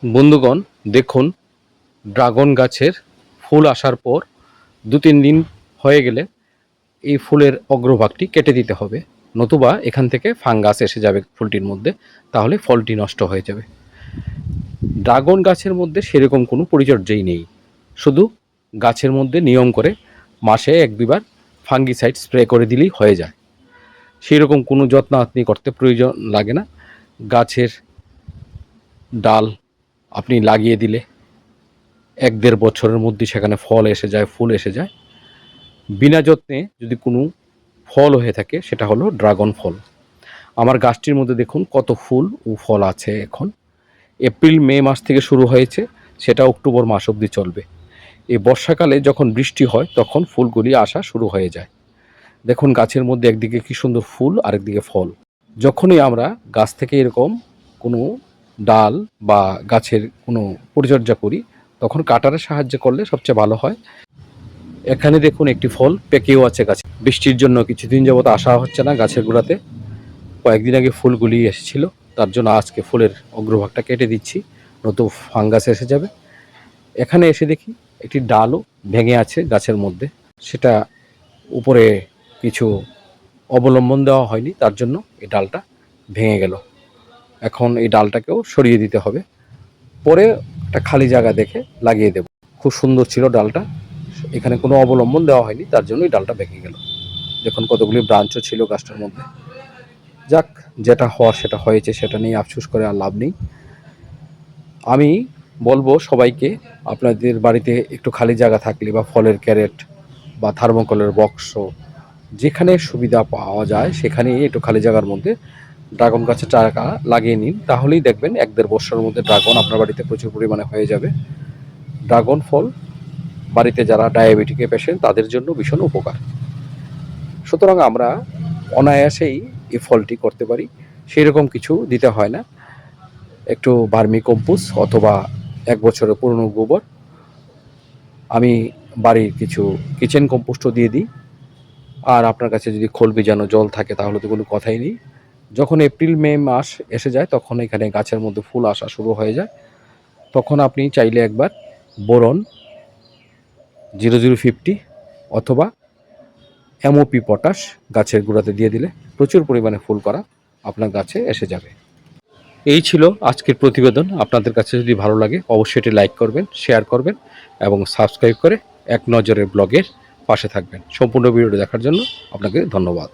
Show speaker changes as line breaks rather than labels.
বন্ধুগণ, দেখুন, ড্রাগন গাছের ফুল আসার পর ২-৩ দিন হয়ে গেলে এই ফুলের অগ্রভাগটি কেটে দিতে হবে, নতুবা এখান থেকে ফাঙ্গাস এসে যাবে ফুলটির মধ্যে, তাহলে ফলটি নষ্ট হয়ে যাবে। ড্রাগন গাছের মধ্যে সেরকম কোনো পরিচর্যাই নেই, শুধু গাছের মধ্যে নিয়ম করে মাসে ১-২ বার ফাঙ্গিসাইড স্প্রে করে দিলেই হয়ে যায়। সেরকম কোনো যত্ন আপনি করতে প্রয়োজন লাগে না। গাছের ডাল আপনি লাগিয়ে দিলে ১-১.৫ বছরের মধ্যে সেখানে ফল এসে যায়, ফুল এসে যায়। বিনা যত্নে যদি কোনো ফল হয়ে থাকে সেটা হলো ড্রাগন ফল। আমার গাছটির মধ্যে দেখুন কত ফুল ও ফল আছে। এখন এপ্রিল মে মাস থেকে শুরু হয়েছে, সেটা অক্টোবর মাস অবধি চলবে। এই বর্ষাকালে যখন বৃষ্টি হয় তখন ফুলগুলি আসা শুরু হয়ে যায়। দেখুন গাছের মধ্যে একদিকে কি সুন্দর ফুল, আরেকদিকে ফল। যখনই আমরা গাছ থেকে এরকম কোনো ডাল বা গাছের কোনো পরিচর্যা করি, তখন কাটারের সাহায্যে করলে সবচেয়ে ভালো হয়। এখানে দেখুন একটি ফল পেকেও আছে গাছে। বৃষ্টির জন্য কিছুদিন যাবত আসা হচ্ছে না গাছের গোড়াতে। কয়েকদিন আগে ফুলগুলি এসেছিল, তার জন্য আজকে ফুলের অগ্রভাগটা কেটে দিচ্ছি, নতুন ফাঙ্গাস এসে যাবে। এখানে এসে দেখি একটি ডালও ভেঙে আছে গাছের মধ্যে, সেটা উপরে কিছু অবলম্বন দেওয়া হয়নি, তার জন্য এই ডালটা ভেঙে গেল। এখন এই ডালটাকেও সরিয়ে দিতে হবে, পরে একটা খালি জায়গা দেখে লাগিয়ে দেব। খুব সুন্দর ছিল ডালটা, এখানে কোনো অবলম্বন দেওয়া হয়নি, তার জন্যই ডালটা ভেঙে গেল। দেখুন কতগুলি ব্রাঞ্চও ছিল গাছটার মধ্যে। যাক, যেটা হওয়ার সেটা হয়েছে, সেটা নিয়ে আফসোস করে আর লাভ নেই। আমি বলবো সবাইকে, আপনাদের বাড়িতে একটু খালি জায়গা থাকলে বা ফলের ক্যারেট বা থার্মোকলের বক্স, যেখানে সুবিধা পাওয়া যায় সেখানেই একটু খালি জায়গার মধ্যে ড্রাগন গাছের চারা লাগিয়ে নিন, তাহলেই দেখবেন ১-১.৫ বছরের মধ্যে ড্রাগন আপনার বাড়িতে প্রচুর পরিমাণে হয়ে যাবে। ড্রাগন ফল বাড়িতে যারা ডায়াবেটিকের পেশেন্ট তাদের জন্য ভীষণ উপকার। সুতরাং আমরা অনায়াসেই এই ফলটি করতে পারি, সেই রকম কিছু দিতে হয় না। একটু ভার্মি কম্পোস্ট অথবা ১ বছরের পুরনো গোবর, আমি বাড়ির কিছু কিচেন কম্পোস্টও দিয়ে দিই। আর আপনার কাছে যদি খোল ভিজানো জল থাকে তাহলে তো কোনো কথাই নেই। যখন এপ্রিল মে মাস এসে যায় তখন এখানে গাছের মধ্যে ফুল আসা শুরু হয়ে যায়, তখন আপনি চাইলে একবার বোরন 0050 অথবা MOP পটাশ গাছের গোড়াতে দিয়ে দিলে প্রচুর পরিমাণে ফুল করা আপনার গাছে এসে যাবে। এই ছিল আজকের প্রতিবেদন। আপনাদের কাছে যদি ভালো লাগে অবশ্যই এটি লাইক করবেন, শেয়ার করবেন এবং সাবস্ক্রাইব করে এক নজরের ব্লগের পাশে থাকবেন। সম্পূর্ণ ভিডিওটি দেখার জন্য আপনাকে ধন্যবাদ।